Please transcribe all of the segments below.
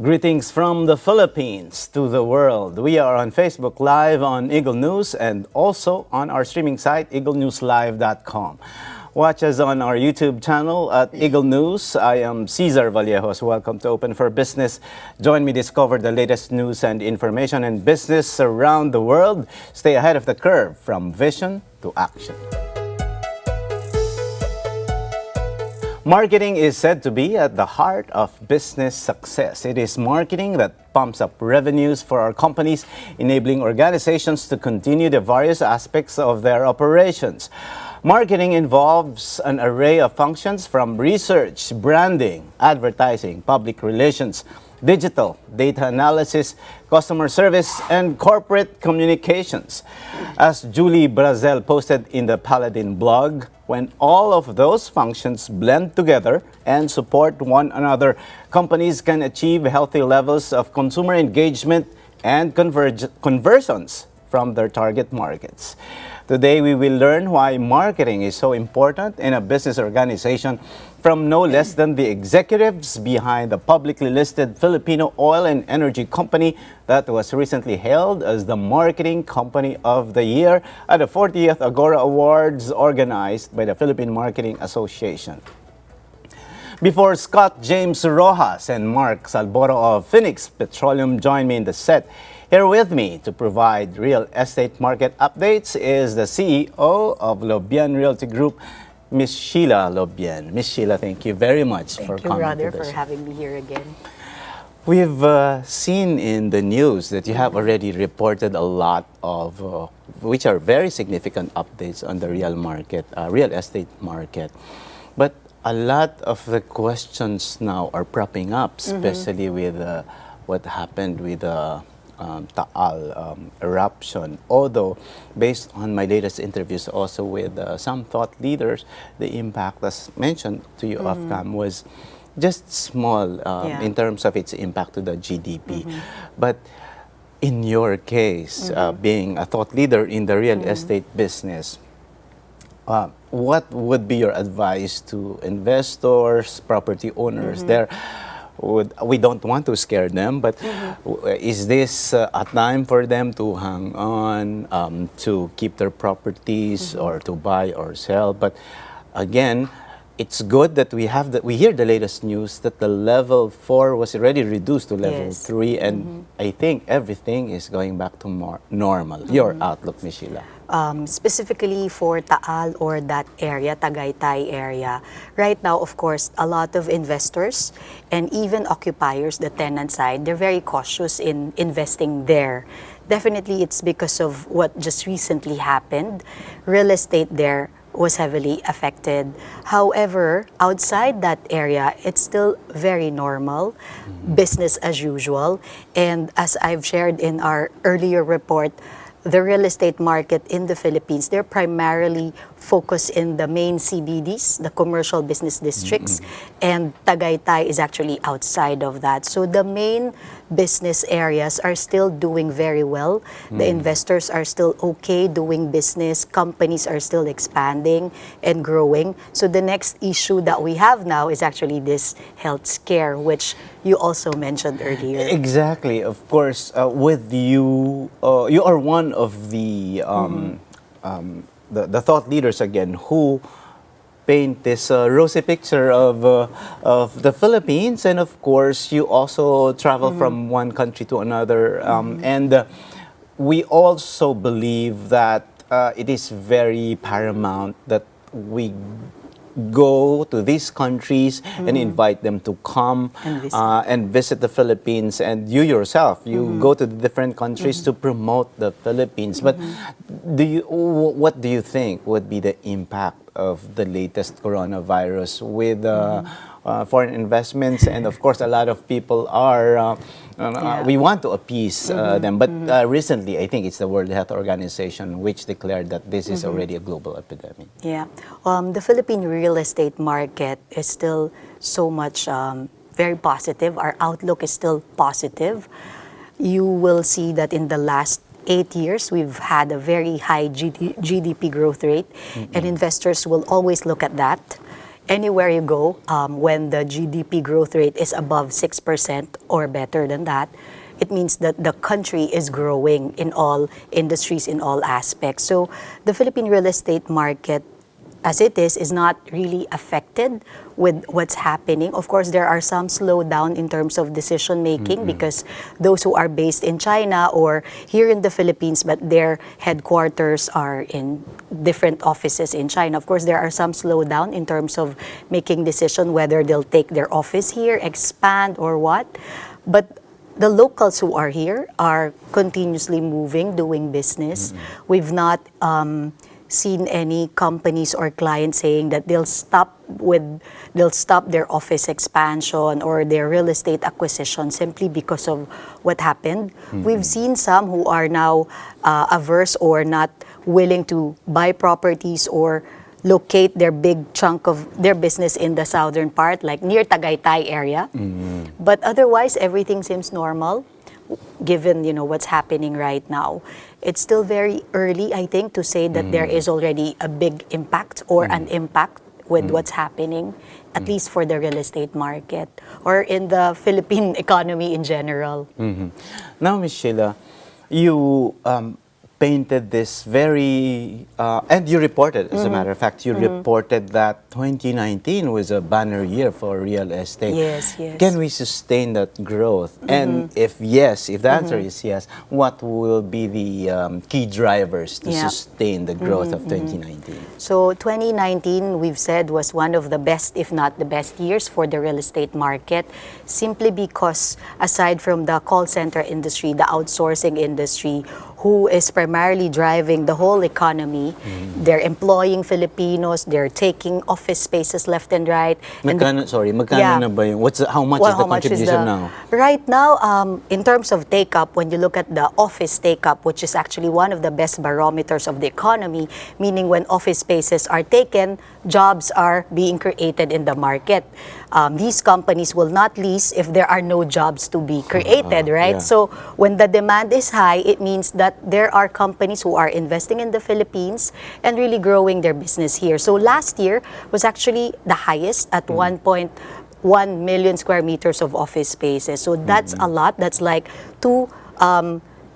Greetings from the Philippines to the world. We are on Facebook Live on Eagle News and also on our streaming site, eaglenewslive.com. Watch us on our YouTube channel at Eagle News. I am Cesar Vallejos. Welcome to Open for Business. Join me discover the latest news and information in business around the world. Stay ahead of the curve from vision to action. Marketing is said to be at the heart of business success. It is marketing that pumps up revenues for our companies, enabling organizations to continue the various aspects of their operations. Marketing involves an array of functions from research, branding, advertising, public relations, digital, data analysis, customer service, and corporate communications. As Julie Brazel posted in the Paladin blog, when all of those functions blend together and support one another, companies can achieve healthy levels of consumer engagement and conversions from their target markets. Today, we will learn why marketing is so important in a business organization from no less than the executives behind the publicly listed Filipino oil and energy company that was recently hailed as the Marketing Company of the Year at the 40th Agora Awards organized by the Philippine Marketing Association. Before Scott James Rojas and Mark Salboro of Phoenix Petroleum join me in the set, here with me to provide real estate market updates is the CEO of Lobien Realty Group, Ms. Sheila Lobien. Ms. Sheila, thank you very much for coming to this. Thank you, brother, for having me here again. We've seen in the news that you have already reported a lot of, which are very significant updates on the real estate market. But a lot of the questions now are propping up, especially with what happened with the Taal eruption. Although, based on my latest interviews also with some thought leaders, the impact, as mentioned to you off-cam, was just small in terms of its impact to the GDP. But in your case, being a thought leader in the real estate business, what would be your advice to investors, property owners there? We don't want to scare them, but is this a time for them to hang on, to keep their properties or to buy or sell? But again, it's good that we hear the latest news that the level 4 was already reduced to level 3, and I think everything is going back to more normal. Your outlook, Ms. Sheila. Specifically for Taal or that area, Tagaytay area, right now, of course, a lot of investors and even occupiers, the tenant side, they're very cautious in investing there. Definitely, it's because of what just recently happened. Real estate there was heavily affected. However, outside that area, it's still very normal, business as usual. And as I've shared in our earlier report, the real estate market in the Philippines, they're primarily focused in the main CBDs, the commercial business districts, and Tagaytay is actually outside of that. So the main business areas are still doing very well. The investors are still okay doing business. Companies are still expanding and growing. So the next issue that we have now is actually this health scare, which you also mentioned earlier. Exactly. Of course, with you, you are one of the thought leaders again who paint this rosy picture of the Philippines, and of course you also travel from one country to another, and we also believe that it is very paramount that we go to these countries and invite them to come and visit the Philippines, and you yourself, you go to the different countries to promote the Philippines. But what do you think would be the impact of the latest coronavirus with foreign investments? And of course, a lot of people are, we want to appease them. But recently, I think it's the World Health Organization which declared that this is already a global epidemic. Yeah. The Philippine real estate market is still so much very positive. Our outlook is still positive. You will see that in the last 8 years, we've had a very high GDP growth rate, and investors will always look at that. anywhere you go, when the GDP growth rate is above 6% or better than that, it means that the country is growing in all industries, in all aspects. So the Philippine real estate market, as it is not really affected with what's happening. Of course, there are some slowdown in terms of decision making because those who are based in China or here in the Philippines, but their headquarters are in different offices in China. Of course, there are some slowdown in terms of making decision whether they'll take their office here, expand or what. But the locals who are here are continuously moving, doing business. We've not seen any companies or clients saying that they'll stop their office expansion or their real estate acquisition simply because of what happened. We've seen some who are now averse or not willing to buy properties or locate their big chunk of their business in the southern part, like near Tagaytay area. But otherwise, everything seems normal, given what's happening right now. It's still very early, I think, to say that there is already a big impact or an impact with what's happening, at least for the real estate market or in the Philippine economy in general. Now, Ms. Sheila, you painted this very, and you reported, as a matter of fact, you reported that 2019 was a banner year for real estate. Yes, yes. Can we sustain that growth? And if yes, if the answer is yes, what will be the key drivers to sustain the growth of 2019? So 2019, we've said, was one of the best, if not the best years for the real estate market, simply because aside from the call center industry, the outsourcing industry, who is primarily driving the whole economy. They're employing Filipinos, they're taking office spaces left and right. Magkano na ba yung, how much is the contribution now? Right now, in terms of take-up, when you look at the office take-up, which is actually one of the best barometers of the economy, meaning when office spaces are taken, jobs are being created in the market. These companies will not lease if there are no jobs to be created, right? Yeah. So when the demand is high, it means that there are companies who are investing in the Philippines and really growing their business here. So last year was actually the highest at 1.1 million square meters of office spaces. So that's a lot. That's like 2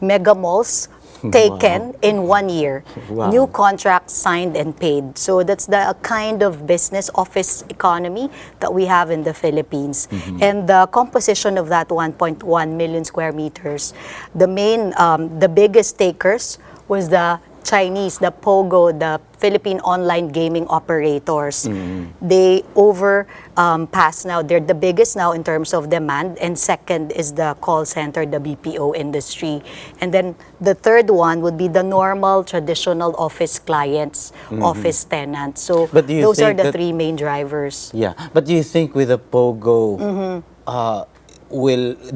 mega malls taken in 1 year. Wow. New contracts signed and paid. So that's the kind of business office economy that we have in the Philippines. And the composition of that 1.1 million square meters, the biggest takers was the Chinese, the POGO, the Philippine online gaming operators. They pass now. They're the biggest now in terms of demand. And second is the call center, the BPO industry. And then the third one would be the normal, traditional office clients, office tenants. So But do you those are think the that- 3 main drivers. Yeah, but do you think with the POGO,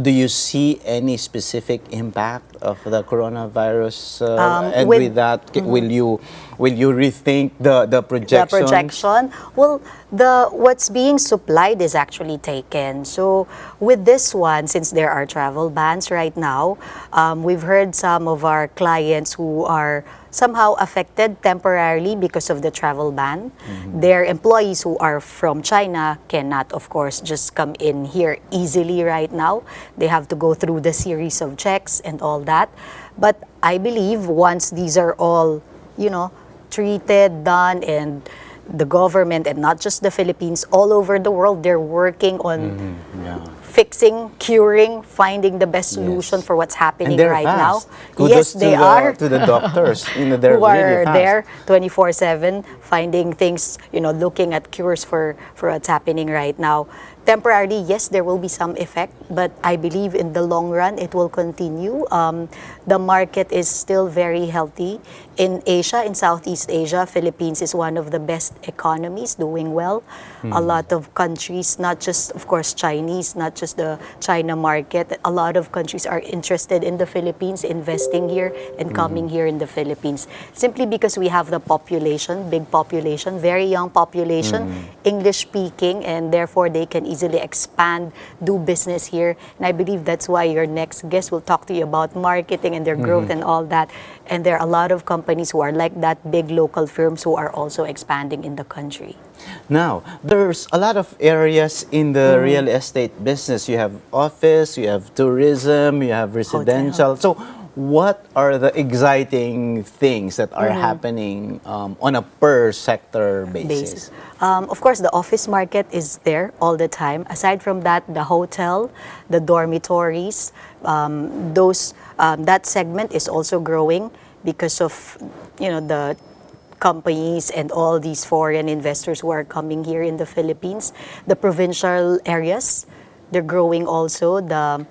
do you see any specific impact of the coronavirus? And with that, will you rethink the projection? The projection. Well, what's being supplied is actually taken. So with this one, since there are travel bans right now, we've heard some of our clients who are somehow affected temporarily because of the travel ban. Their employees who are from China cannot, of course, just come in here easily right now. They have to go through the series of checks and all that. But I believe once these are all, treated, done, and the government, and not just the Philippines, all over the world, they're working on fixing, curing, finding the best solution for what's happening And they're right fast. now. Kudos Yes, they are. to the doctors. They're who really are fast. there 24/7 finding things, looking at cures for what's happening right now. Temporarily, yes, there will be some effect, but I believe in the long run it will continue. The market is still very healthy. In Asia, in Southeast Asia, Philippines is one of the best economies, doing well. A lot of countries, not just, of course, Chinese, not just the China market, a lot of countries are interested in the Philippines, investing here and coming here in the Philippines. Simply because we have the population, big population, very young population, English speaking, and therefore they can easily expand, do business here. And I believe that's why your next guest will talk to you about marketing and their growth and all that. And there are a lot of companies who are like that, big local firms who are also expanding in the country. Now, there's a lot of areas in the real estate business. You have office, you have tourism, you have residential. So, what are the exciting things that are happening on a per sector basis? Of course, the office market is there all the time. Aside from that, the hotel, the dormitories, that segment is also growing because of the companies and all these foreign investors who are coming here in the Philippines. The provincial areas, they're growing also. The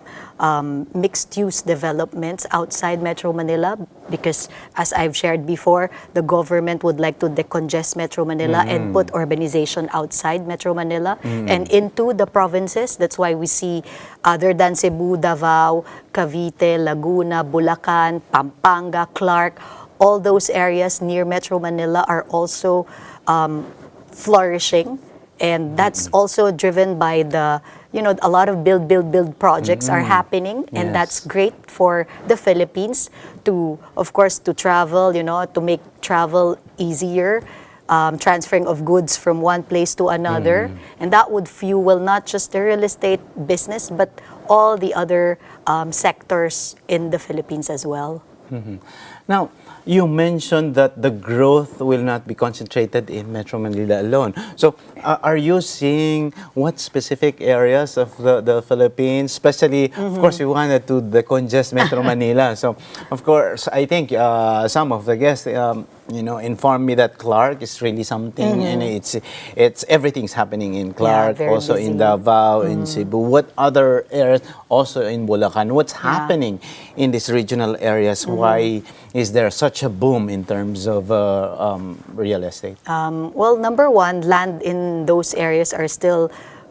mixed-use developments outside Metro Manila, because as I've shared before, the government would like to decongest Metro Manila and put urbanization outside Metro Manila and into the provinces. That's why we see, other than Cebu, Davao, Cavite, Laguna, Bulacan, Pampanga, Clark, all those areas near Metro Manila are also flourishing. And that's also driven by a lot of build projects are happening. And Yes. that's great for the Philippines to, of course, to travel, to make travel easier. Transferring of goods from one place to another. And that would fuel not just the real estate business, but all the other sectors in the Philippines as well. Now, you mentioned that the growth will not be concentrated in Metro Manila alone. So, are you seeing what specific areas of the Philippines, especially, of course, we wanted to decongest Metro Manila. So, of course, I think some of the guests, informed me that Clark is really something, and it's everything's happening in Clark, very also in busy. Davao, in Cebu. What other areas, also in Bulacan? What's happening in these regional areas? Why is there such a boom in terms of real estate? Well, number one, land in those areas are still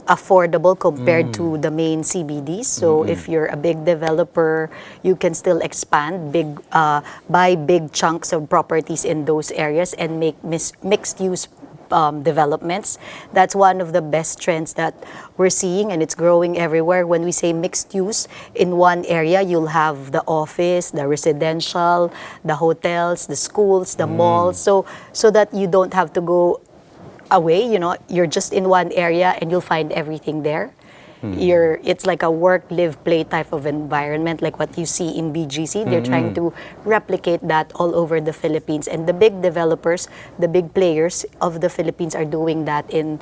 affordable compared to the main CBDs. So if you're a big developer, you can still expand, buy big chunks of properties in those areas and make mixed-use developments. That's one of the best trends that we're seeing, and it's growing everywhere. When we say mixed use, in one area you'll have the office, the residential, the hotels, the schools, the malls, so that you don't have to go away. You're just in one area and you'll find everything there. It's like a work, live, play type of environment, like what you see in BGC. They're trying to replicate that all over the Philippines. And the big developers, the big players of the Philippines are doing that in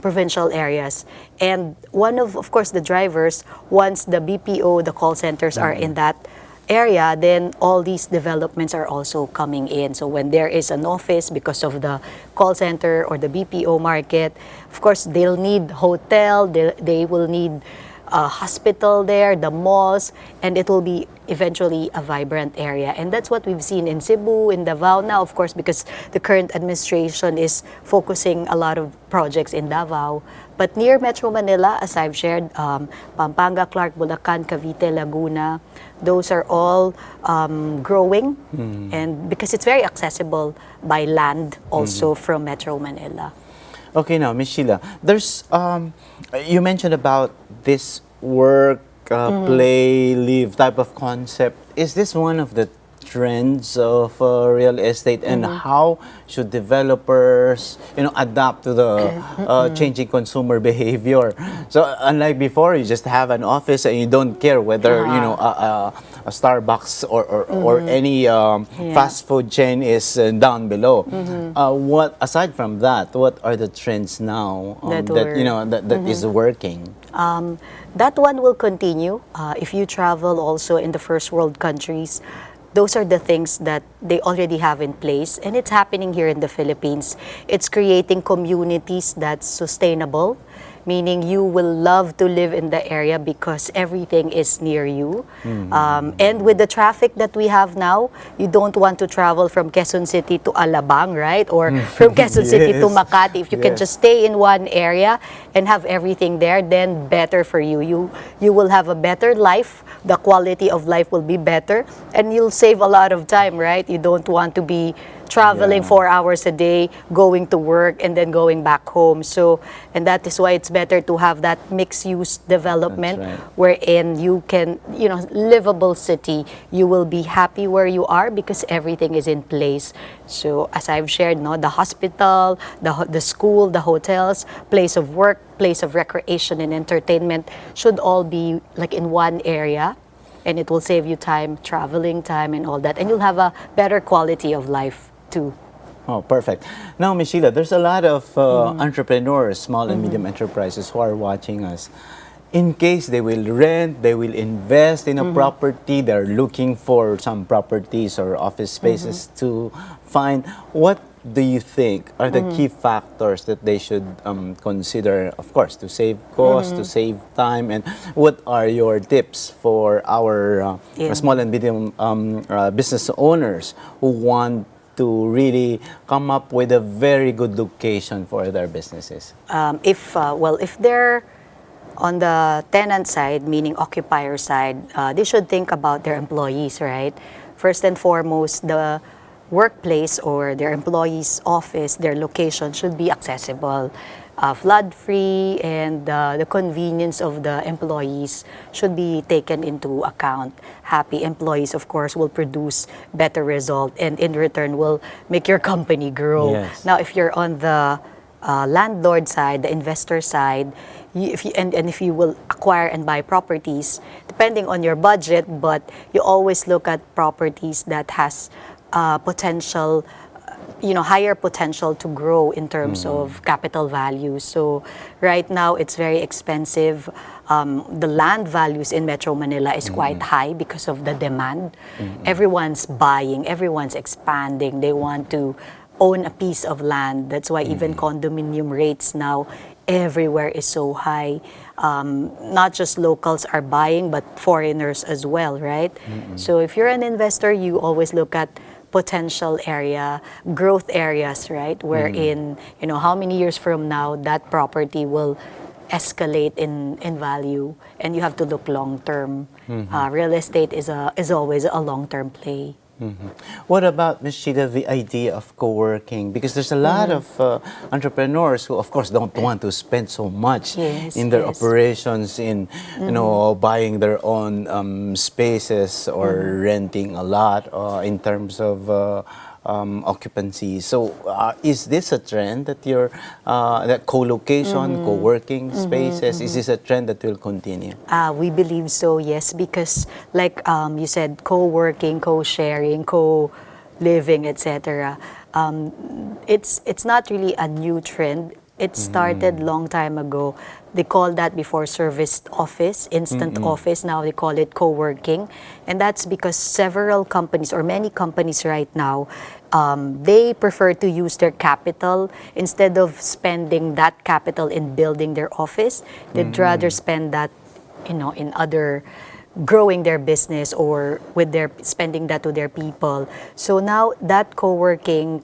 provincial areas. And one of course, the drivers, once the BPO, the call centers are in that area, then all these developments are also coming in. So when there is an office because of the call center or the BPO market, of course, they'll need hotel, they will need a hospital there, the malls, and it will be eventually a vibrant area. And that's what we've seen in Cebu, in Davao now, of course, because the current administration is focusing a lot of projects in Davao. But near Metro Manila, as I've shared, Pampanga, Clark, Bulacan, Cavite, Laguna, those are all growing, and because it's very accessible by land also from Metro Manila. Okay, now, Ms. Sheila, there's you mentioned about this work, play, live type of concept. Is this one of the trends of real estate, and how should developers, adapt to the changing consumer behavior? So unlike before, you just have an office and you don't care whether a Starbucks or any fast food chain is down below. What aside from that, what are the trends now that is working? That one will continue. If you travel also in the first world countries, those are the things that they already have in place, and it's happening here in the Philippines. It's creating communities that's sustainable, meaning you will love to live in the area because everything is near you. And with the traffic that we have now, you don't want to travel from Quezon City to Alabang, right? Or from Quezon City to Yes. Makati. If you can just stay in one area and have everything there, then better for you. You will have a better life. The quality of life will be better, and you'll save a lot of time, right? You don't want to be traveling Yeah. 4 hours a day, going to work, and then going back home. So, and that is why it's better to have that mixed-use development right. wherein you can, livable city. You will be happy where you are because everything is in place. So, as I've shared, no, the hospital, the school, the hotels, place of work, place of recreation and entertainment should all be like in one area, and it will save you time, traveling time, and all that, and you'll have a better quality of life too. Oh, perfect. Now, Ms. Sheila, there's a lot of entrepreneurs, small and medium enterprises who are watching us. In case they will rent, they will invest in a property, they're looking for some properties or office spaces to find. What do you think are the key factors that they should consider, of course, to save cost, to save time, and what are your tips for our Yeah. small and medium business owners who want to really come up with a very good location for their businesses? If they're on the tenant side, meaning occupier side, they should think about their employees, right? First and foremost, the workplace or their employees' office, their location should be accessible, flood-free, and the convenience of the employees should be taken into account. Happy employees, of course, will produce better result, and in return will make your company grow. Yes. Now, if you're on the landlord side, the investor side, if you will acquire and buy properties, depending on your budget, but you always look at properties that has potential, higher potential to grow in terms of capital value. So right now it's very expensive. The land values in Metro Manila is quite high because of the demand. Everyone's buying, everyone's expanding. They want to own a piece of land. That's why even condominium rates now everywhere is so high. Not just locals are buying, but foreigners as well, right? So if you're an investor, you always look at potential area, growth areas, right? Wherein, how many years from now that property will escalate in value, and you have to look long term. Real estate is always a long term play. What about, Ms. Sheila, the idea of co-working? Because there's a lot of entrepreneurs who, of course, don't want to spend so much Yes, in their yes. operations, in buying their own spaces or renting a lot in terms of occupancy. So, is this a trend that that co-location, co-working spaces? Is this a trend that will continue? We believe so, yes, because like you said, co-working, co-sharing, co-living, etc. It's not really a new trend. It started long time ago. They called that before serviced office, instant office. Now they call it co-working. And that's because several companies or many companies right now, they prefer to use their capital instead of spending that capital in building their office. They'd rather spend that, in other growing their business or with their spending that to their people. So now that co-working,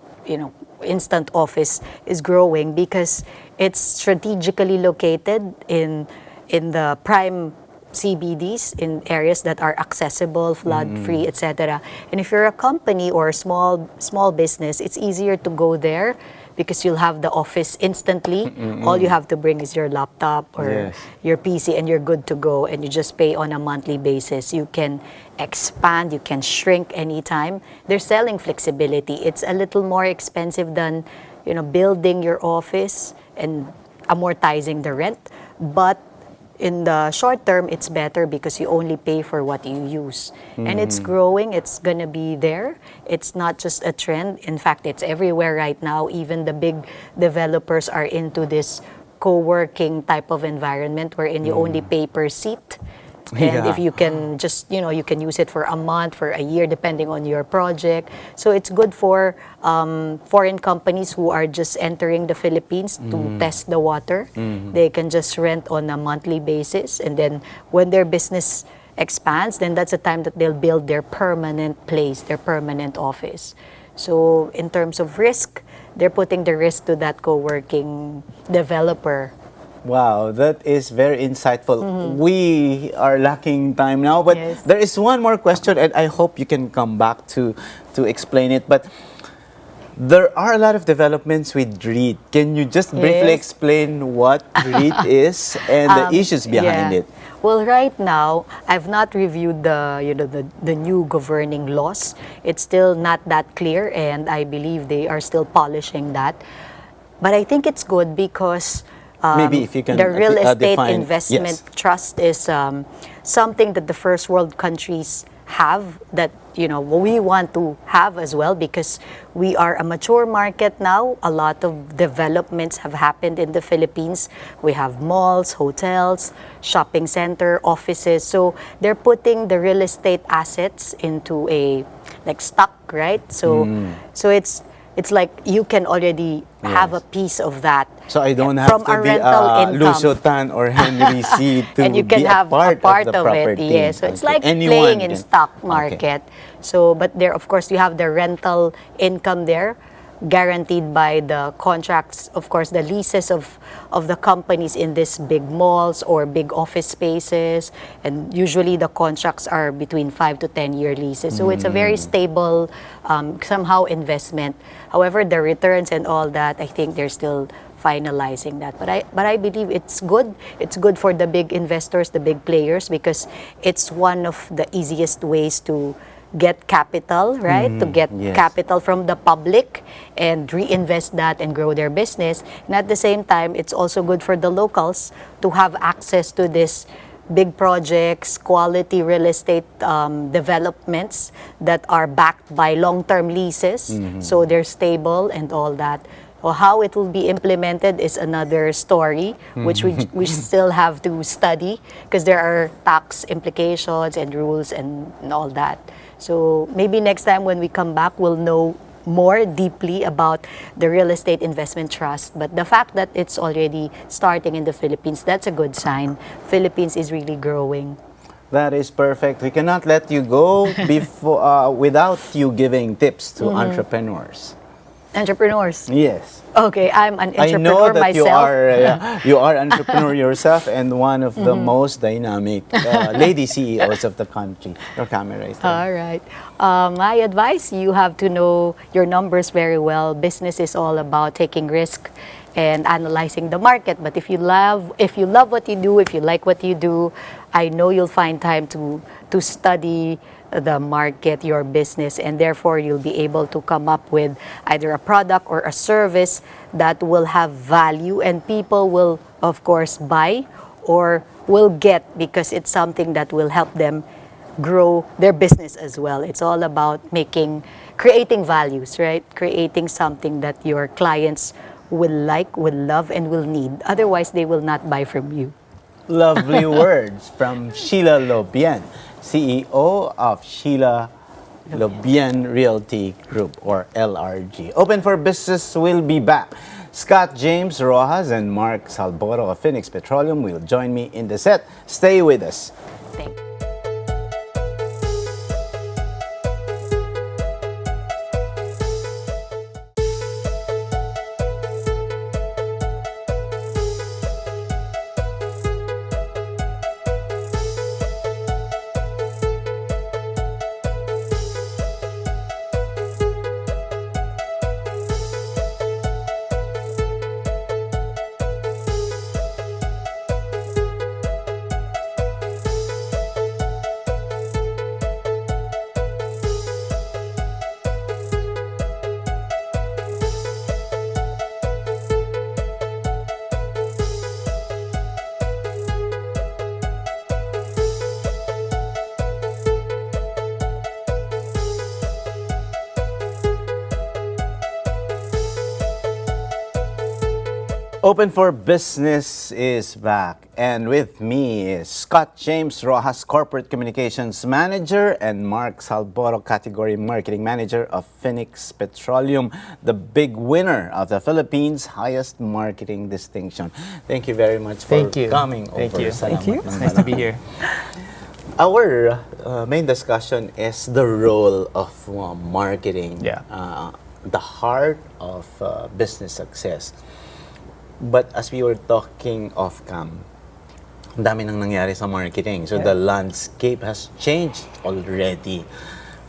instant office is growing because it's strategically located in the prime CBDs, in areas that are accessible, flood-free, etc. And if you're a company or a small business, it's easier to go there because you'll have the office instantly. All you have to bring is your laptop or Yes. your PC and you're good to go, and you just pay on a monthly basis. You can expand, you can shrink anytime. They're selling flexibility. It's a little more expensive than, building your office and amortizing the rent, but in the short term, it's better because you only pay for what you use. And it's growing, it's gonna be there. It's not just a trend. In fact, it's everywhere right now. Even the big developers are into this co-working type of environment wherein you only pay per seat. And if Yeah. you can just, you can use it for a month, for a year, depending on your project. So it's good for foreign companies who are just entering the Philippines to test the water. They can just rent on a monthly basis. And then when their business expands, then that's the time that they'll build their permanent place, their permanent office. So in terms of risk, they're putting the risk to that co-working developer. Wow, that is very insightful. We are lacking time now, but there is one more question, and I hope you can come back to explain it. But There are a lot of developments with REIT. Can you just briefly Yes. explain what REIT is and the issues behind Yeah. it? Well, right now, I've not reviewed the new governing laws. It's still not that clear, and I believe they are still polishing that. But I think it's good because Maybe if you can the real estate define- investment yes. trust is something that the first world countries have, that we want to have as well, because we are a mature market now. A lot of developments have happened in the Philippines. We have malls, hotels, shopping center, offices. So they're putting the real estate assets into a like stock, right? So it's like you can already have a Yes. piece of that. So I don't from have to a be rental income. Lucio Tan or Henry C. to And you can be have a part, of the it. property. Yes, so it's Okay. like Anyone playing in can- stock Okay. market. So, but there, of course, you have the rental income there, guaranteed by the contracts, of course, the leases of the companies in these big malls or big office spaces. And usually the contracts are between 5 to 10-year leases. So it's a very stable, somehow investment. However, the returns and all that, I think they're still finalizing that. But I believe it's good. It's good for the big investors, the big players, because it's one of the easiest ways to get capital, right? To get yes. capital from the public and reinvest that and grow their business. And at the same time, it's also good for the locals to have access to this big projects, quality real estate developments that are backed by long-term leases. So they're stable and all that. Well, how it will be implemented is another story, which we still have to study, because there are tax implications and rules and all that. So maybe next time when we come back, we'll know more deeply about the real estate investment trust. But the fact that it's already starting in the Philippines, that's a good sign. Philippines is really growing. That is perfect. We cannot let you go before without you giving tips to entrepreneurs. Entrepreneurs. Yes. Okay, I'm an I know entrepreneur that myself. you are entrepreneur yourself and one of the most dynamic lady CEOs of the country. Your camera is there. All right. My advice, you have to know your numbers very well. Business is all about taking risk and analyzing the market. But if you love what you do, if you like what you do, I know you'll find time to study the market, your business, and therefore you'll be able to come up with either a product or a service that will have value and people will, of course, buy or will get, because it's something that will help them grow their business as well. It's all about creating values, right? Creating something that your clients will like, will love, and will need. Otherwise, they will not buy from you. Lovely words from Sheila Lobien, CEO of Sheila Lobien Realty Group, or LRG. Open for Business will be back. Scott James Rojas and Mark Salboro of Phoenix Petroleum will join me in the set. Stay with us. Thank you. Open for Business is back, and with me is Scott James Rojas, Corporate Communications Manager, and Mark Salboro, Category Marketing Manager of Phoenix Petroleum, the big winner of the Philippines' highest marketing distinction. Thank you very much for Thank you. coming Thank over. you. Salamat ng It's nice to be malaki. here. Our main discussion is the role of marketing, Yeah. The heart of business success. But as we were talking off-cam, ang dami nang nangyari sa marketing. So the landscape has changed already.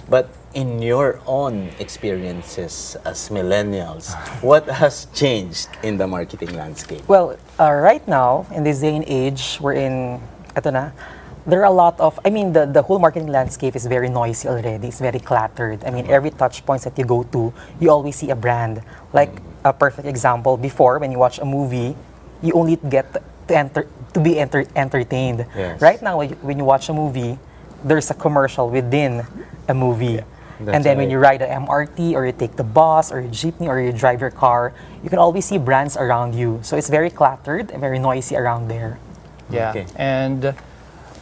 But in your own experiences as millennials, what has changed in the marketing landscape? Well, right now, in this day and age, we're in, eto na, there are a lot of, I mean, the whole marketing landscape is very noisy already. It's very cluttered. I mean, every touch points that you go to, you always see a brand. Like, a perfect example, before, when you watch a movie, you only get to be entertained. Yes. Right now, when you watch a movie, there's a commercial within a movie. That's And then when right. you ride a MRT or you take the bus or a jeepney or you drive your car, you can always see brands around you. So it's very cluttered and very noisy around there. Yeah, Okay. and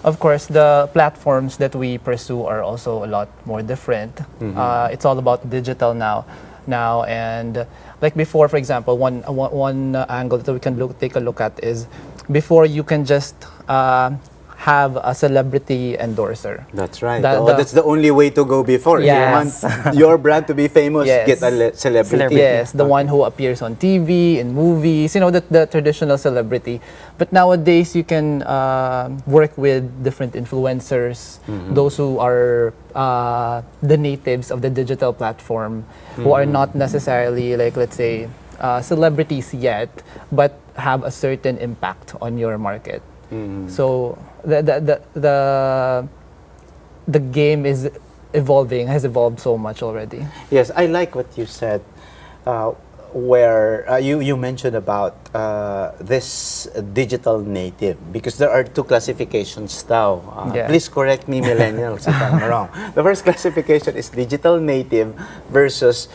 of course, the platforms that we pursue are also a lot more different. It's all about digital now, and like before, for example, one angle that we can take a look at is before you can just have a celebrity endorser. That's right. The- That's the only way to go before. If Yes. you want your brand to be famous, Yes. get a celebrity. Yes, the one who appears on TV, in movies, the traditional celebrity. But nowadays, you can work with different influencers, those who are the natives of the digital platform, who are not necessarily, like, let's say, celebrities yet, but have a certain impact on your market. So the game is evolving, has evolved so much already. Yes, I like what you said, where you mentioned about this digital native, because there are two classifications now. Yeah. Please correct me, millennials, if I'm wrong. The first classification is digital native versus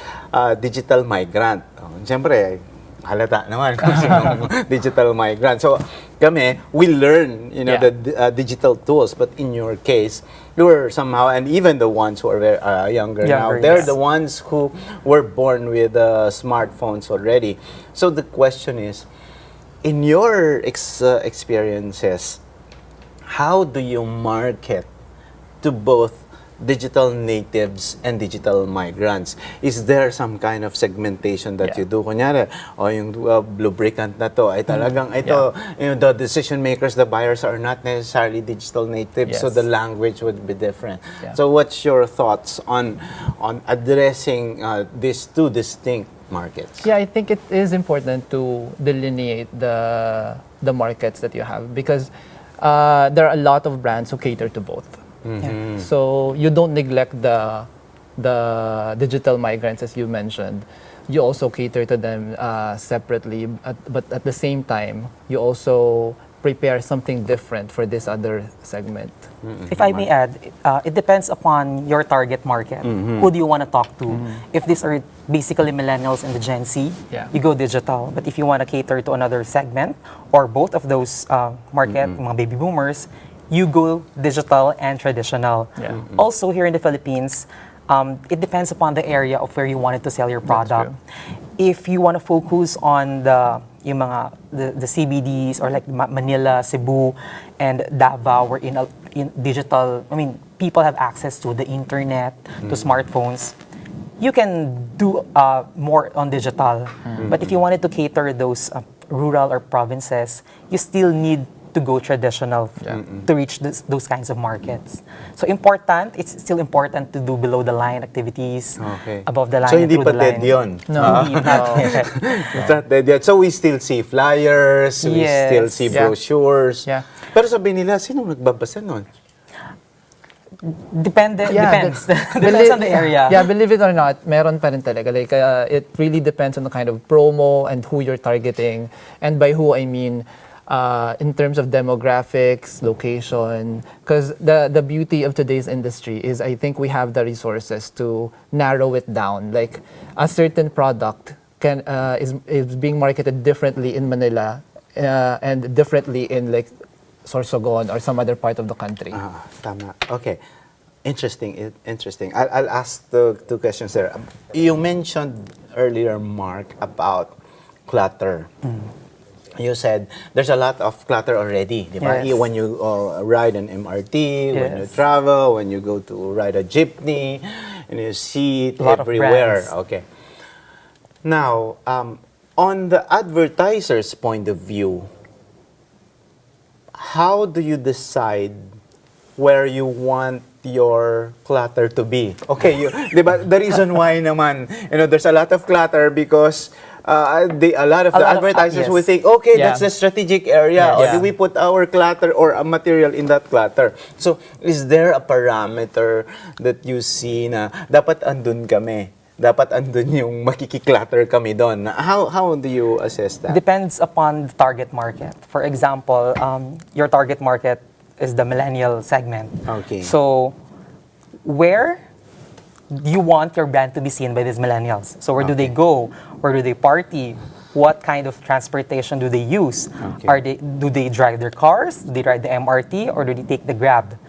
digital migrant. Siyempre, halata naman kung sinong digital migrant. So, kami, we learn, Yeah. the digital tools. But in your case, you were somehow, and even the ones who are very, younger now, Younger, they're yes. the ones who were born with smartphones already. So the question is, in your experiences, how do you market to both digital natives and digital migrants? Is there some kind of segmentation that Yeah. you do? Kunyari, yung lubricant na to, ay talagang ito, the decision makers, the buyers are not necessarily digital natives, so Yes. the language would be different. Yeah. So what's your thoughts on addressing these two distinct markets? Yeah, I think it is important to delineate the markets that you have, because there are a lot of brands who cater to both. So you don't neglect the digital migrants, as you mentioned. You also cater to them separately, but at the same time, you also prepare something different for this other segment. If I may add, it depends upon your target market. Who do you want to talk to? If these are basically millennials and the Gen Z, Yeah. you go digital. But if you want to cater to another segment or both of those market, mga baby boomers, you go digital and traditional. Yeah. Also here in the Philippines, it depends upon the area of where you wanted to sell your product. If you want to focus on the CBDs or like Manila, Cebu, and Davao, where in digital, I mean, people have access to the internet, to smartphones. You can do more on digital. But if you wanted to cater those rural or provinces, you still need to go traditional to reach those kinds of markets. So it's still important to do below the line activities, Okay. above the line, So and hindi through pa the line. dead yun? No. Hindi pa. It's not dead yet. So we still see flyers, we Yes. still see Yeah. brochures. Yeah. Pero sabi nila, sino nagbabasa nun? Depends Believe- on the area. Yeah, believe it or not, meron pa rin talaga. Like, it really depends on the kind of promo and who you're targeting. And by who, I mean, in terms of demographics, location. Because the beauty of today's industry is I think we have the resources to narrow it down. Like, a certain product is being marketed differently in Manila and differently in, like, Sorsogon or some other part of the country. Tama. Okay. Interesting. I'll ask the two questions there. You mentioned earlier, Mark, about clutter. You said there's a lot of clutter already, di ba? Yes. When you ride an MRT, when you Yes. travel, when you go to ride a jeepney, and you see it A lot of everywhere. brands. Okay. Now, on the advertiser's point of view, how do you decide where you want your clutter to be? Okay, di ba, the reason why naman, there's a lot of clutter because a lot of A the lot of- advertisers yes. will think, okay, Yeah. that's the strategic area. Or Yeah. do we put our clutter or a material in that clutter? So, is there a parameter that you see na dapat andun kami? Dapat andun yung makikiclutter kami doon. How do you assess that? Depends upon the target market. For example, your target market is the millennial segment. Okay. So, where you want your brand to be seen by these millennials? So, where do they go? Where do they party? What kind of transportation do they use? Okay. Do they drive their cars? Do they ride the MRT? Or do they take the Grab?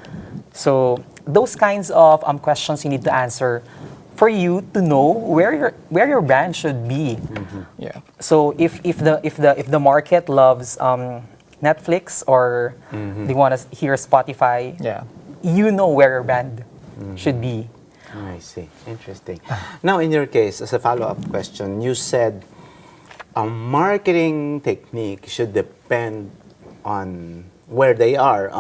So, those kinds of questions you need to answer for you to know where your brand should be. Yeah. So if the market loves Netflix or they want to hear Spotify, Yeah. you know where your brand should be. I see. Interesting. Now, in your case, as a follow-up question, you said a marketing technique should depend on where they are.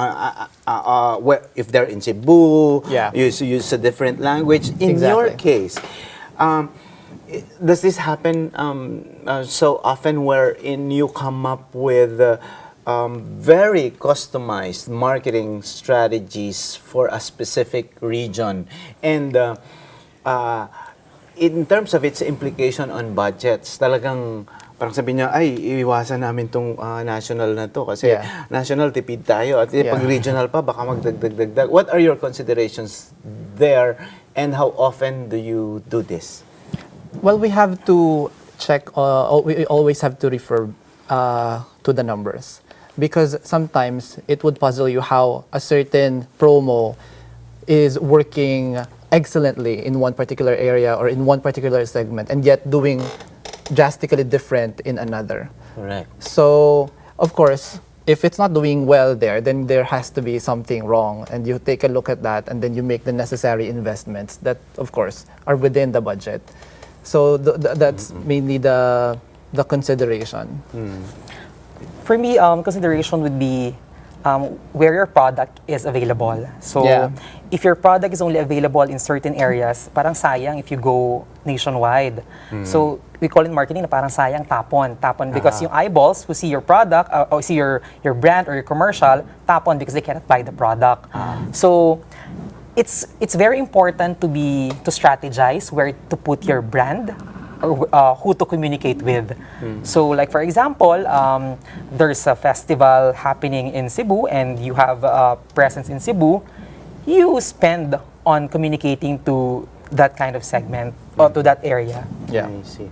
If they're in Cebu, Yeah. you use a different language. In your Exactly. case, does this happen so often wherein you come up with very customized marketing strategies for a specific region? And in terms of its implication on budgets, talagang parang sabi niya, ay, iiwasan namin tong national na to kasi Yeah. national tipid tayo at Yeah. pag regional pa baka magdagdag. What are your considerations there and how often do you do this? Well, we have to check, we always have to refer to the numbers because sometimes it would puzzle you how a certain promo is working excellently in one particular area or in one particular segment and yet doing drastically different in another. Correct. So, of course, if it's not doing well there, then there has to be something wrong. And you take a look at that and then you make the necessary investments that, of course, are within the budget. So, that's mainly the consideration. For me, consideration would be where your product is available. So, Yeah. if your product is only available in certain areas, parang sayang if you go nationwide. So, we call in marketing na parang sayang tapon. Tapon because yung eyeballs who see your product, or see your brand or your commercial, tapon because they cannot buy the product. So, it's very important to strategize where to put your brand or who to communicate with. So like for example, there's a festival happening in Cebu and you have a presence in Cebu, you spend on communicating to that kind of segment or to that area. Yeah. I see.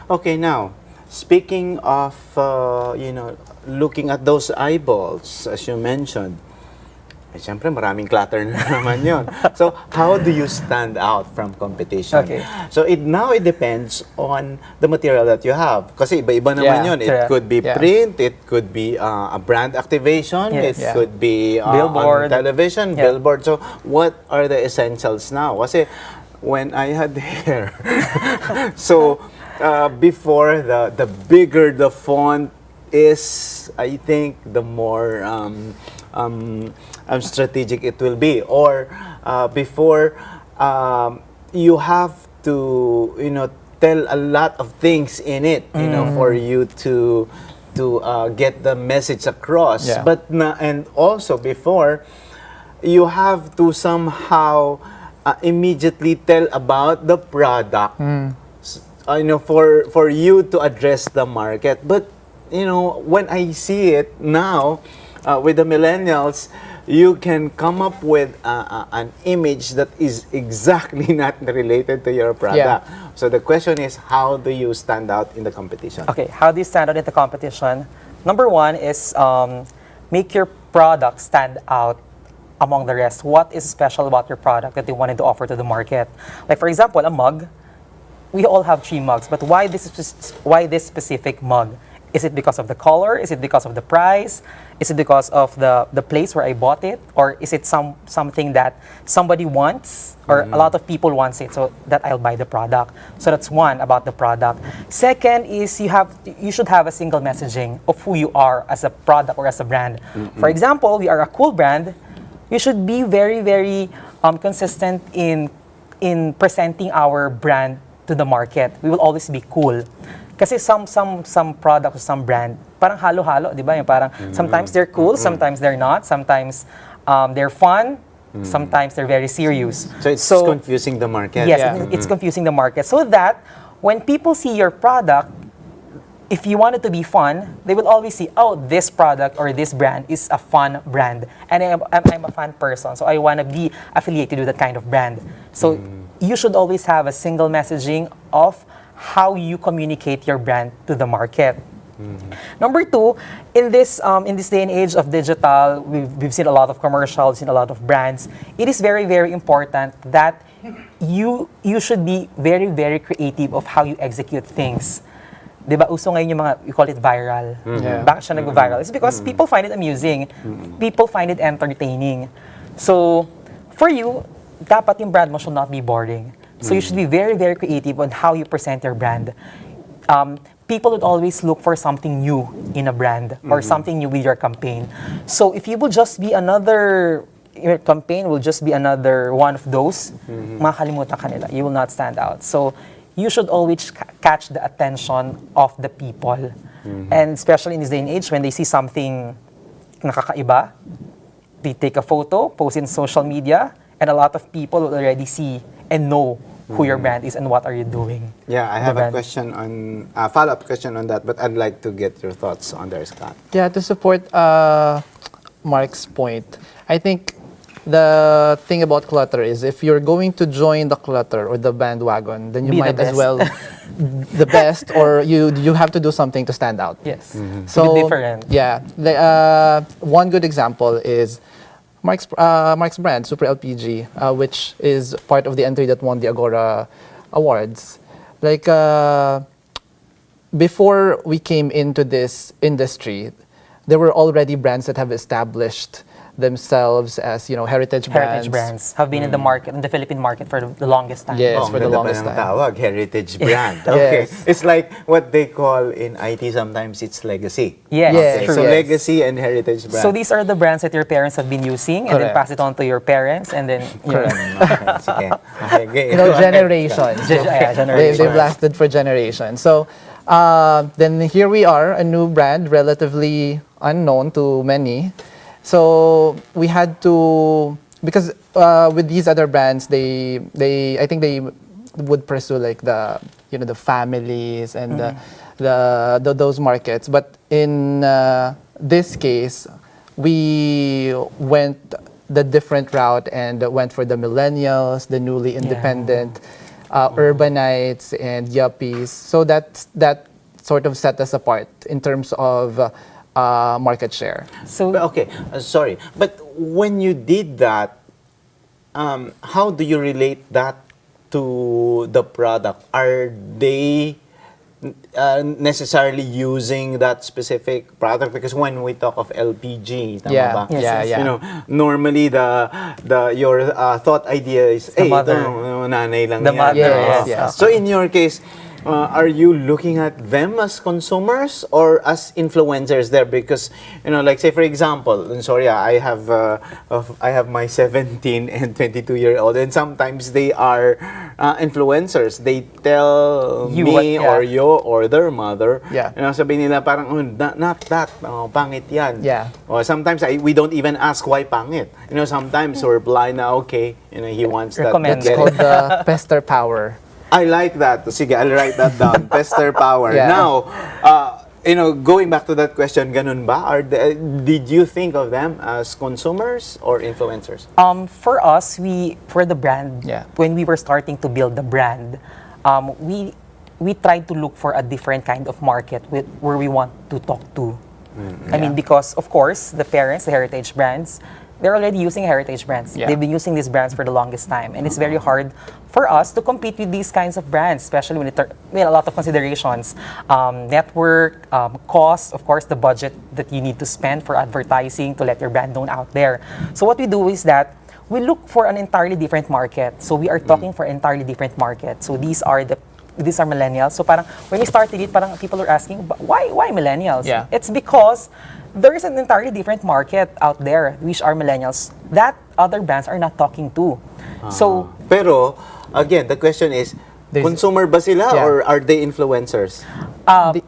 Okay, now, speaking of, looking at those eyeballs, as you mentioned, siyempre maraming clutter na naman yun. So, how do you stand out from competition? Okay. So, it depends on the material that you have. Kasi iba-iba naman Yeah, yun. It correct. could be Yeah. print, it could be a brand activation, Yes. it Yeah. could be on Billboard. television, Yeah. billboard. So, what are the essentials now? Kasi, when I had hair, so, before, the bigger the font is, I think, the more strategic it will be. Or before, you have to, tell a lot of things in it, for you to get the message across. Yeah. And also before, you have to somehow immediately tell about the product. For you to address the market. But when I see it now with the millennials, you can come up with an image that is exactly not related to your product. Yeah. So the question is, how do you stand out in the competition? Okay, how do you stand out in the competition? Number one is make your product stand out among the rest. What is special about your product that you wanted to offer to the market? Like for example, a mug. We all have 3 mugs, but why this specific mug? Is it because of the color? Is it because of the price? Is it because of the place where I bought it? Or is it something that somebody wants or a lot of people wants it, so that I'll buy the product? So that's one about the product. Second is you should have a single messaging of who you are as a product or as a brand. For example, we are a cool brand. You should be very, very consistent in presenting our brand to the market. We will always be cool. Kasi some product or some brand, parang halo-halo, di ba? Yung parang sometimes they're cool, sometimes they're not, sometimes they're fun, sometimes they're very serious. So it's confusing the market. Yes, Yeah. it's confusing the market. So that when people see your product, if you want it to be fun, they will always see, oh, this product or this brand is a fun brand. And I'm a fun person, so I want to be affiliated with that kind of brand. So you should always have a single messaging of how you communicate your brand to the market. Number two, in this day and age of digital, we've seen a lot of commercials, seen a lot of brands. It is very, very important that you should be very, very creative of how you execute things. Diba, uso ngayon yung mga, we call it viral. Yeah. Bakit siya nag-viral? It's because people find it amusing. People find it entertaining. So, for you, dapat yung brand mo should not be boring. So, you should be very, very creative on how you present your brand. People would always look for something new in a brand or something new with your campaign. So, if you will just be your campaign will just be another one of those, makakalimutan ka nila. You will not stand out. So, you should always catch the attention of the people. And especially in this day and age, when they see something nakakaiba, they take a photo, post in social media, and a lot of people will already see and know who your brand is and what are you doing. Yeah, I have The a brand. question on follow-up question on that, but I'd like to get your thoughts on there, Scott. Yeah, to support Mark's point, I think the thing about clutter is if you're going to join the clutter or the bandwagon, then you Be the might as best. well the best, or you have to do something to stand out. Yes. So Be different. Yeah, one good example is Mark's brand, Super LPG, which is part of the entry that won the Agora Awards. Like before we came into this industry, there were already brands that have established themselves as heritage brands. Heritage brands have been in the market, in the Philippine market for the longest time. Yes, for the ganda longest pa ng time. tawag, heritage brand. Okay. Yes. It's like what they call in IT sometimes it's legacy. Yes, Yes. true. So Yes. legacy and heritage brand. So these are the brands that your parents have been using and then Correct. pass it on to your parents and then Correct. Okay, sige. Okay, go ahead. Generations. Generation. They've lasted for generations. So then here we are, a new brand, relatively unknown to many. So we had to, because with these other brands, I think they would pursue like the families and those markets. But in this case, we went the different route and went for the millennials, the newly independent, urbanites, and yuppies. So that sort of set us apart in terms of market share. So But okay, sorry. But when you did that, how do you relate that to the product? Are they necessarily using that specific product? Because when we talk of LPG, tama Yeah, ba? Yes, yeah, yes. yeah. You know, normally your thought idea is, The hey, mother. ito, nanay lang The yan." mother, Yes, Oo. yes. So in your case, are you looking at them as consumers or as influencers there? Because like say for example, and sorry, I have my 17 and 22-year-old, and sometimes they are influencers. They tell You me what- yeah. or you or their mother, Yeah. sabihin nila parang not that, pangit yan. Yeah. Or sometimes we don't even ask why pangit. Sometimes we're blind na okay. He wants that. Recommend It's it. called the pester power. I like that. Sige, I'll write that down. Pester power. Yeah. Now, going back to that question, ganun ba? Did you think of them as consumers or influencers? for us, for the brand, Yeah. when we were starting to build the brand, we tried to look for a different kind of market where we want to talk to. I mean, because of course, the parents, the heritage brands, they're already using heritage brands. Yeah. They've been using these brands for the longest time, and it's very hard for us to compete with these kinds of brands, especially when a lot of considerations, network, cost, of course, the budget that you need to spend for advertising to let your brand known out there. So what we do is that we look for an entirely different market. So we are talking for an entirely different market. So these are millennials. So parang when we started it, parang people are asking, why millennials? Yeah. It's because there is an entirely different market out there, which are millennials, that other brands are not talking to. So, Pero, again, the question is, There's- consumer ba sila Yeah. or are they influencers?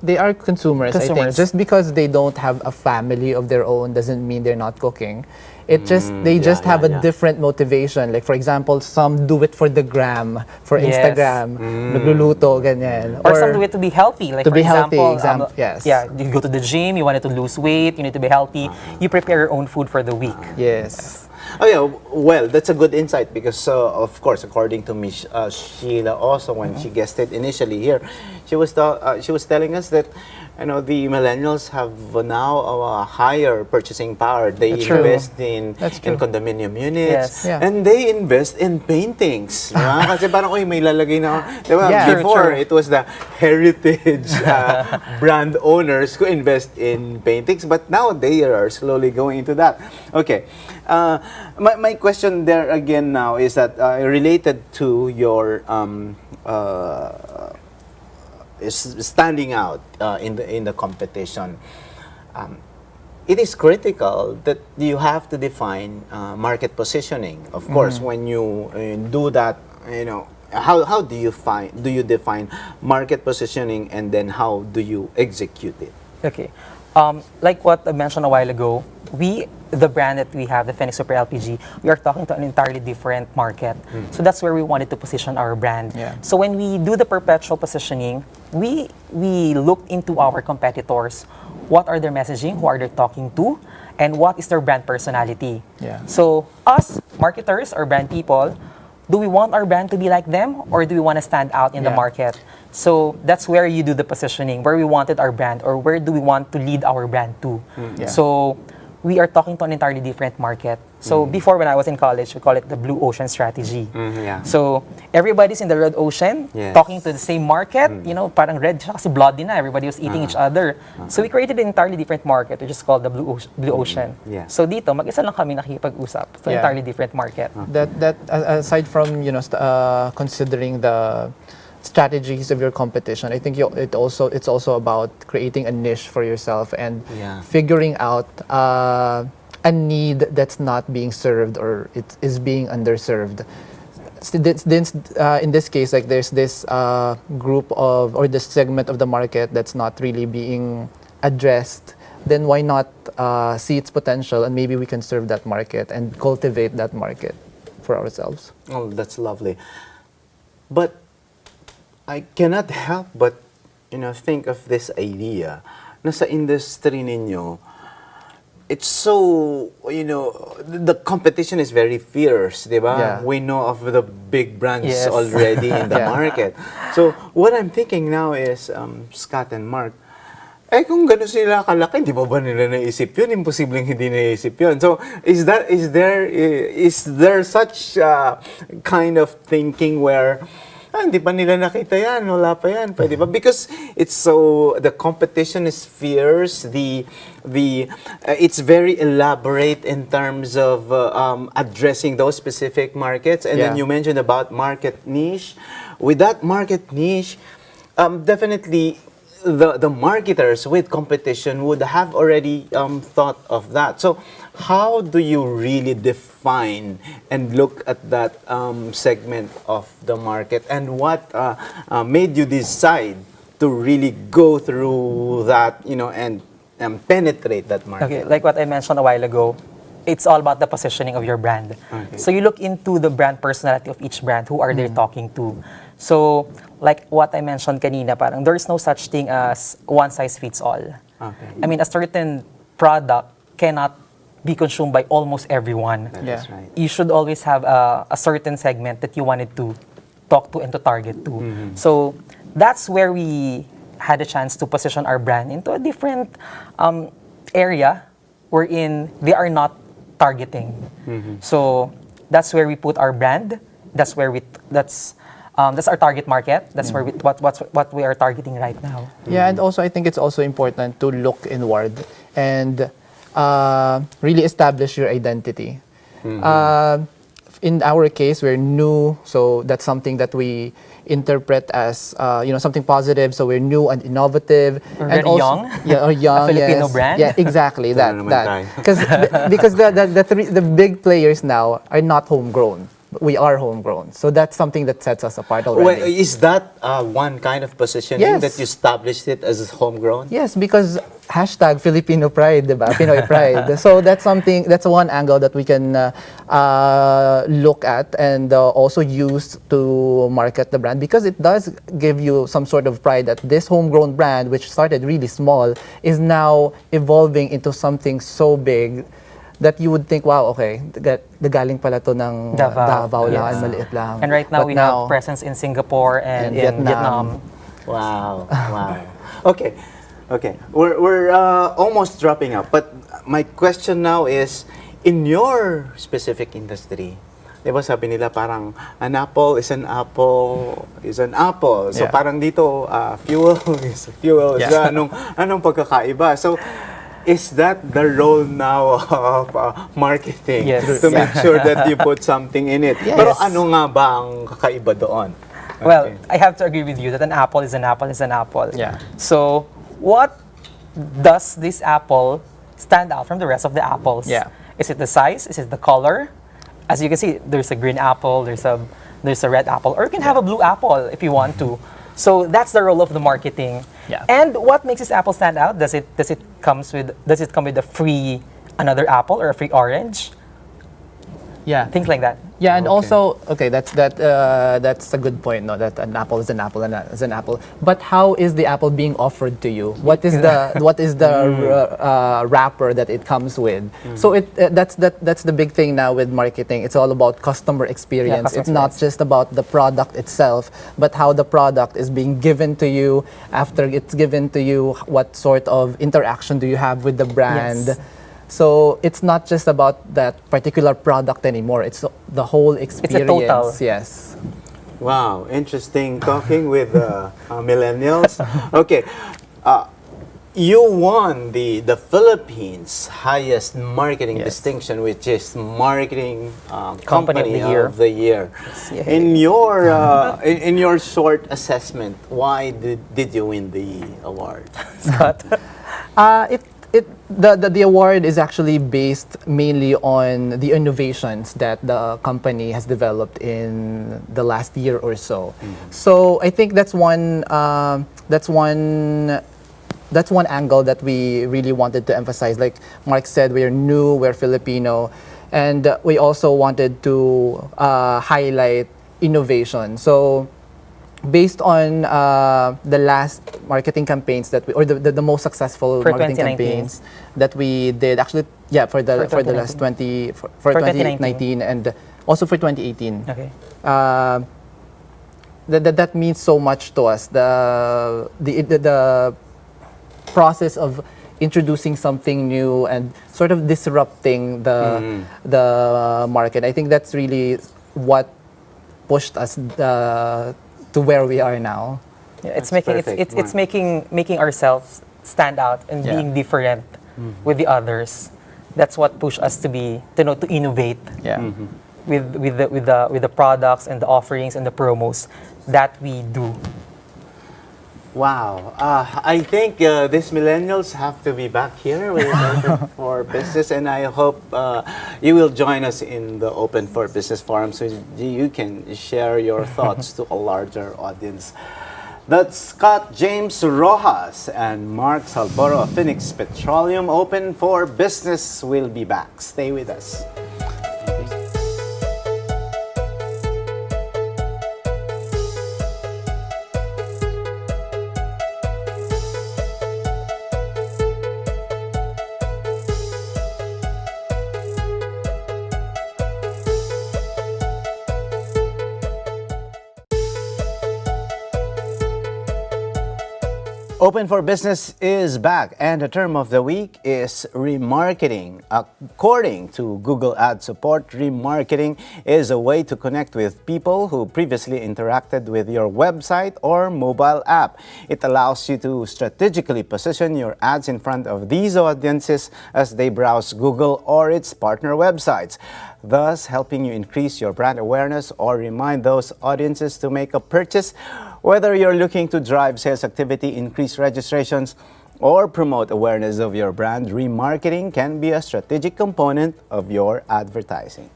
They are consumers, I think. Consumers. Just because they don't have a family of their own doesn't mean they're not cooking. They yeah, just have yeah, a yeah. different motivation. Like for example, some do it for the gram, for Yes. Instagram, nagluluto, ganyan. or some do it to be healthy. Like to for be healthy, example, yes. yeah, you go to the gym, you wanted to lose weight, you need to be healthy. You prepare your own food for the week. Yes. Oh yeah, well, that's a good insight because, of course, according to Miss Sheila, also when she guested initially here, she was telling us that, you know, the millennials have now a higher purchasing power. They That's true. invest in That's true. condominium units Yes. Yeah. and they invest in paintings. Di ba? Kasi parang, oy, may lalagay na. Di ba? Yeah. Before, True. it was the heritage brand owners who invest in paintings, but now they are slowly going into that. Okay. My question there again now is that related to your is standing out in the competition. It is critical that you have to define market positioning. Of course, when you do that, you know, how do you define market positioning, and then how do you execute it? Okay. Like what I mentioned a while ago, the brand that we have, the Phoenix Super LPG, we are talking to an entirely different market. So that's where we wanted to position our brand. Yeah. So when we do the perpetual positioning, we look into our competitors. What are their messaging? Who are they talking to? And what is their brand personality? Yeah. So us, marketers or brand people, do we want our brand to be like them, or do we want to stand out in the Yeah. market? So that's where you do the positioning, where we wanted our brand, or where do we want to lead our brand to. Yeah. So we are talking to an entirely different market. So before, when I was in college, we call it the blue ocean strategy. Yeah. So everybody's in the red ocean, Yes. talking to the same market. You know, parang red siya kasi bloody na. Everybody was eating each other. So we created an entirely different market, which is called the blue ocean. Yeah. So dito, mag-isa lang kami nakikipag-usap. So Yeah. entirely different market. Aside from considering the strategies of your competition, I think it's also about creating a niche for yourself and Yeah. figuring out a need that's not being served or it is being underserved. In this case, like there's this group of or this segment of the market that's not really being addressed, then why not see its potential and maybe we can serve that market and cultivate that market for ourselves. Oh, that's lovely. But I cannot help but, you know, think of this idea na sa industry ninyo, it's so, you know, the competition is very fierce, di ba? Yeah. We know of the big brands Yes. already in the Yeah. market. So, what I'm thinking now is, Scott and Mark, kung gano'n sila kalaki, di ba nila naisip yun? Imposibleng hindi naisip yun. So, is there such kind of thinking where, hindi pa nila nakita yan, wala pa yan, pwede ba? Because it's so, the competition is fierce, it's very elaborate in terms of addressing those specific markets. And then Yeah. you mentioned about market niche. With that market niche, definitely the marketers with competition would have already thought of that. So how do you really define and look at that segment of the market, and what made you decide to really go through that, you know, and penetrate that market? Okay, like what I mentioned a while ago, it's all about the positioning of your brand. Okay. So you look into the brand personality of each brand. Who are they talking to? So, like what I mentioned kanina, parang there's no such thing as one size fits all. Okay. I mean, a certain product cannot be consumed by almost everyone. That Yeah. is right. You should always have a certain segment that you wanted to talk to and to target to. So that's where we had a chance to position our brand into a different area wherein they are not targeting. So that's where we put our brand. That's where that's our target market. That's where what we are targeting right now. Yeah, and also I think it's also important to look inward and really establish your identity. in our case, we're new, so that's something that we interpret as something positive. So we're new and innovative, We're and very young. Yeah, or young. A Filipino yes. brand. Yeah, exactly. that naman that tayo. because the big players now are not homegrown. We are homegrown, so that's something that sets us apart already. Well, is that one kind of positioning Yes. that you established it as homegrown? Yes, because hashtag Filipino pride, diba? Pinoy pride. So that's one angle that we can look at and also use to market the brand, because it does give you some sort of pride that this homegrown brand, which started really small, is now evolving into something so big that you would think, wow, okay, galing pala to ng Davao lang, Yes. maliit lang. And right now But we have presence in Singapore and in Vietnam. Wow, wow. Okay, okay. We're almost wrapping up, but my question now is, in your specific industry, di ba sabi nila parang an apple is an apple is an apple. So Yeah. parang dito, fuel is fuel. Yeah. So anong pagkakaiba? So is that the role now of marketing? Yes. To make sure that you put something in it. Yes. Pero ano nga ba ang kakaiba doon? Well, Okay. I have to agree with you that an apple is an apple is an apple. Yeah. So, what does this apple stand out from the rest of the apples? Yeah. Is it the size? Is it the color? As you can see, there's a green apple, there's a red apple, or you can have a blue apple if you want to. So that's the role of the marketing. Yeah. And what makes this apple stand out? Does it come with a free another apple or a free orange? Yeah. Things like that. Yeah, and Okay. also, that's a good point, no, that an apple is an apple and is an apple. But how is the apple being offered to you? What is the wrapper that it comes with? So that's the big thing now with marketing. It's all about customer experience. customer It's not just about the product itself, but how the product is being given to you. After it's given to you, what sort of interaction do you have with the brand? Yes. So it's not just about that particular product anymore. It's the whole experience. total. Yes. Wow, interesting talking with millennials. Okay, you won the Philippines' highest marketing Yes. distinction, which is marketing Company company of the year. Yay. In your in your short assessment, why did you win the award? Scott? The award is actually based mainly on the innovations that the company has developed in the last year or so. So I think that's one angle that we really wanted to emphasize. Like Mark said, we're new, we're Filipino, and we also wanted to highlight innovation. So based on the last marketing campaigns or the most successful For marketing 2019. campaigns that we did, actually, yeah, for the last 2019. for 2019. 2019 and also for 2018. Okay. That means so much to us. The process of introducing something new and sort of disrupting the market. I think that's really what pushed us to where we are now. Yeah, it's That's making perfect, it's Mark. making ourselves stand out and Yeah. being different with the others. That's what pushed us to innovate Yeah. with the products and the offerings and the promos that we do. Wow. I think these millennials have to be back here with Open for Business, and I hope you will join us in the Open for Business Forum so you can share your thoughts to a larger audience. That's Scott James Rojas and Mark Salboro of Phoenix Petroleum. Open for Business will be back. Stay with us. Open for Business is back, and the term of the week is remarketing. According to Google Ad Support, remarketing is a way to connect with people who previously interacted with your website or mobile app. It allows you to strategically position your ads in front of these audiences as they browse Google or its partner websites. thus helping you increase your brand awareness or remind those audiences to make a purchase. Whether you're looking to drive sales activity, increase registrations, or promote awareness of your brand, remarketing can be a strategic component of your advertising.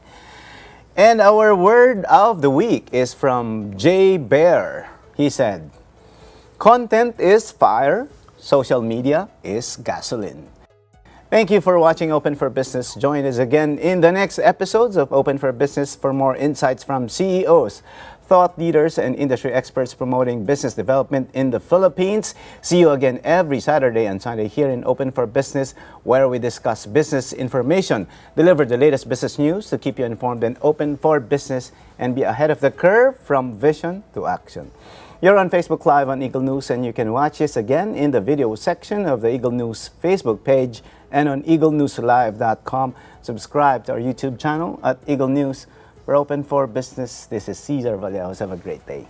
And our word of the week is from Jay Bear. He said, "Content is fire, social media is gasoline." Thank you for watching Open for Business. Join us again in the next episodes of Open for Business for more insights from CEOs, thought leaders, and industry experts promoting business development in the Philippines. See you again every Saturday and Sunday here in Open for Business, where we discuss business information, deliver the latest business news to keep you informed and open for business, and be ahead of the curve from vision to action. You're on Facebook Live on Eagle News, and you can watch us again in the video section of the Eagle News Facebook page and on eaglenewslive.com. Subscribe to our YouTube channel at Eagle News. We're open for business. This is Cesar Vallejos. Have a great day.